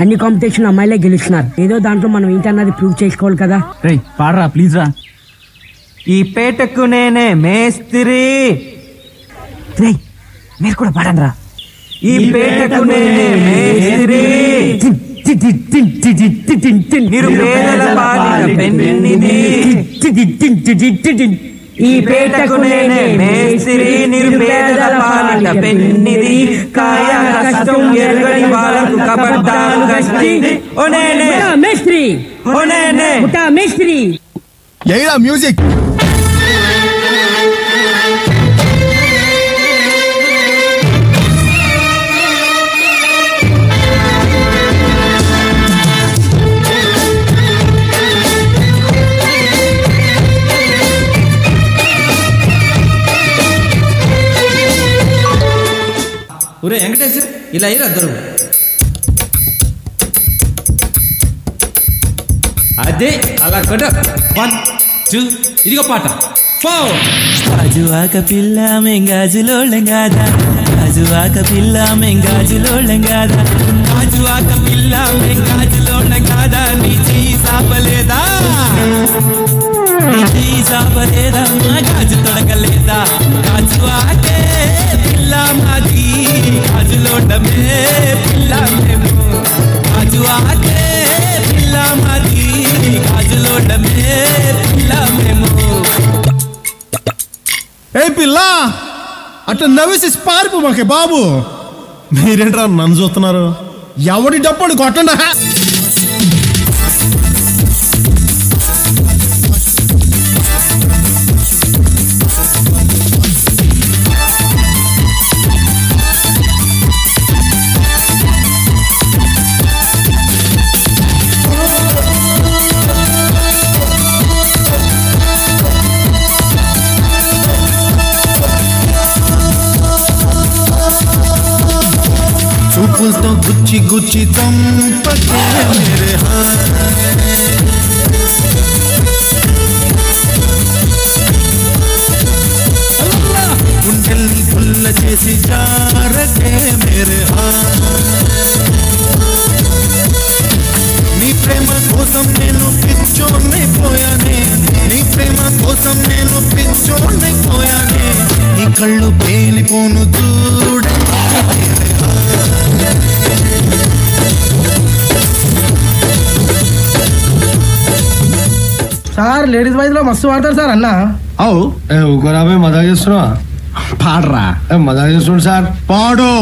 అన్ని కాంపిటీషన్ అమ్మాయిలే గెలుస్తున్నారు. ఏదో దాంట్లో మనం ఏంటన్నది ప్రూవ్ చేసుకోవాలి కదా. రేయ్ పాడరా ప్లీజ్ రా. ఈ పేటకు నేనే మేస్త్రి. రేయ్ మీరు కూడా పాడండి రా. ఈ పేటకు నేనే మేస్త్రి, నిరుపేదల పాలిట పెన్నిది. ఈ పేటకు నేనే మేస్త్రి, నిరుపేదల పాలిట పెన్నిది. కాయ కష్టం ఎరగని వాళ్ళకు కబడ్డాలు గష్టి. ఓ నేనే మేస్త్రి, ఓ నేనే మేస్త్రి. ఏరా మ్యూజిక్. ఒరే వెంకటేష్ ఇలా అయ్యారు అద్దరు. అదే అలా కొట్ట. 1 2 ఇదిగో పాట. 4 గాజువాక పిల్ల మెంగాజులోళ్ళం కాదా, గాజువాక పిల్ల మెంగాజులోళ్ళం కాదా, గాజువాక పిల్ల మెంగాజులోళ్ళం కాదా. నీ చెయ్యి సాపలేదా, నీ చెయ్యి సాపలేదా, గాజు తొడగలేదా. గాజువాకే పిల్ల మాది, గాజులోడమే పిల్ల మేము. గాజువాకే పిల్ల మాది, గాజులోడమే పిల్ల మేము. ఏ పిల్ల అట్లా నవ్వేసి పారిపో మాకే బాబు. మీరేంట్రా నన్ను చూస్తున్నారు? ఎవడి డప్పుడు కొట్టండా. చూపులతో గుచ్చి గుచ్చి చంపకే మేరే గుండెల్ని గుల్ల చేసి జారకే మేరే నీ ప్రేమ కోసం నేను పిచ్చోనైపోయానే, నీ ప్రేమ కోసం నేను పిచ్చోనైపోయానే. నీ కళ్ళు పేలిపోను చూడ. సార్ లేడీస్ వాయిస్ లో మస్తు వాడతారు సార్ అన్న. అవు ఊకోరాబే మజా చేస్తున్నా. పాడరా. మజా చేస్తుండు సార్. పాడు.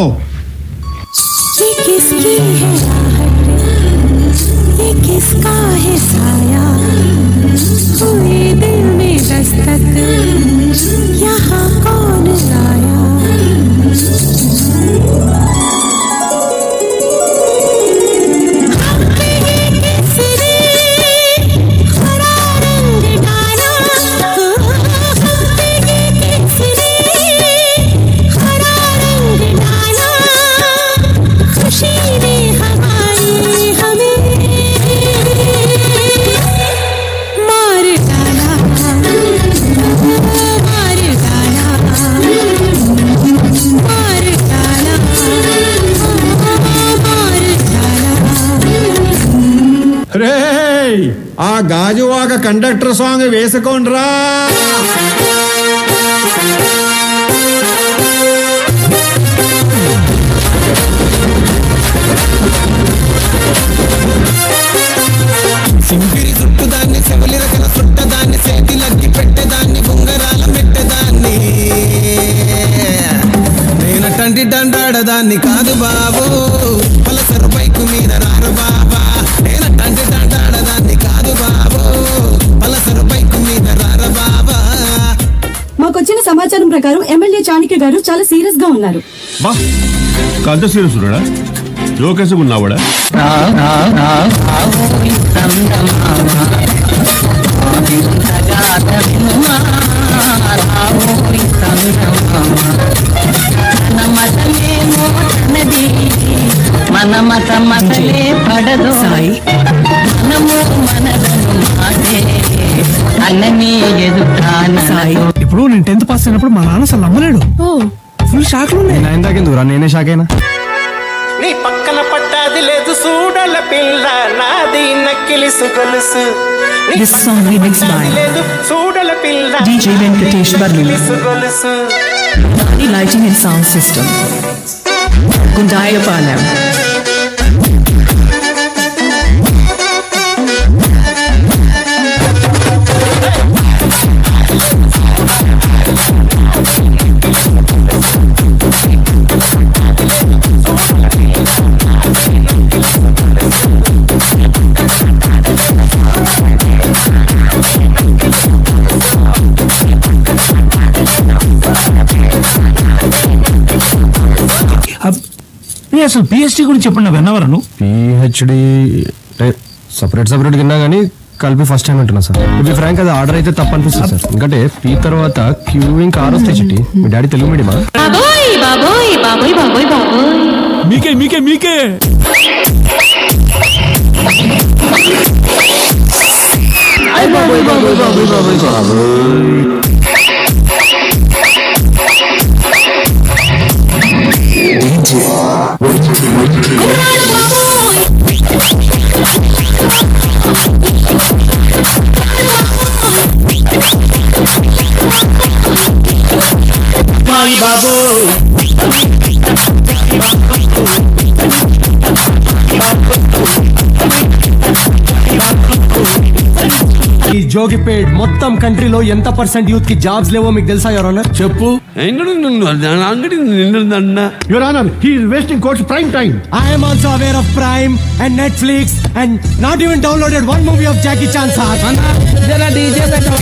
ఆ గాజువాక కండక్టర్ సాంగ్ వేసుకోండ్రా. సింగిరి చుట్టుదాన్ని, చెవులి రకల చుట్టదాన్ని, చేతిలగ్గి పెట్టేదాన్ని, ఉంగరాల పెట్టేదాన్ని. నేనటంటి దండాడదాన్ని కాదు బాబు, పలసరు బైకు మీద రారు బాబా. నేనటంటి దండాడదాన్ని కాదు బాబు, పలసరు బైకు మీద రారు బాబా. మాణిక్య గారు చాలా సీరియస్ గా ఉన్నారు. బా కంత సీరియస్ ఉన్నాడా? జోకేసి ఉన్నావాడా? మన మత మతలే పడదు మనము మనదను మాటే అన్నని ఎదుటాన. ఇప్పుడు నేను 10th పాస్ అయినప్పుడు మా నాన్న అసలు నమ్మలేడు. ఫుల్ షాక్ లో నేనే షాక్ అయినా. నీ పక్కన పడ్డాది లేదు చూడల పిల్ల నాది నక్కిలిసు గొలుసు. This song remixed by చూడల పిల్ల DJ Venkatesh Barlu. గొలుసు. Nani Lighting and Sound System, Gundayapalam. అసలు పిహెచ్డి గురించి చెప్పండి, విన్నవరను. పిహెచ్డి సపరేట్ విన్నా కానీ కలిపి ఫస్ట్ టైం అంటున్నా సార్. ఇది ఫ్రాంక్ అది ఆర్డర్ అయితే తప్ప అనిపిస్తుంది సార్. ఎందుకంటే పీ తర్వాత క్యూ ఇంకా ఆర్ వస్తాయి చిట్టి. మీ డాడీ తెలుగు మీడియమా? మీకే మీకే మీకే ఈ జోగిపేట్ మొత్తం కంట్రీలో ఎంత % యూత్ కి జాబ్స్ లేవో మీకు తెలుసా ఎవరన్నా? చెప్పు. Your Honor, he is wasting court's prime time. I am also aware of Prime and Netflix and not even downloaded one movie of Jackie Chan, sir. జరా డీజే పెట్టు.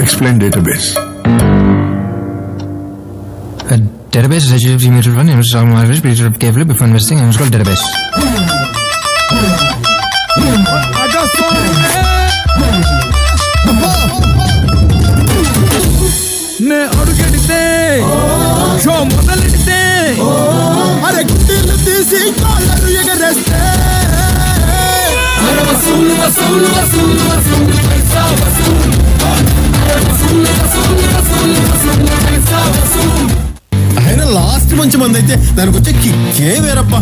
Explain database. A database is actually immediate one. It was read carefully before investing, and it's called database. నే అడుగెడితే show మొదలెడితే అరే గుడ్డలు తీసి కాళ్ళను ఎగరేస్తే వసూలు వసూలు వసూలు వసూలు పైసా వసూలు. ఆయన లాస్ట్ మంచి మంది అయితే దానికి వచ్చే కిక్కే వేరప్ప.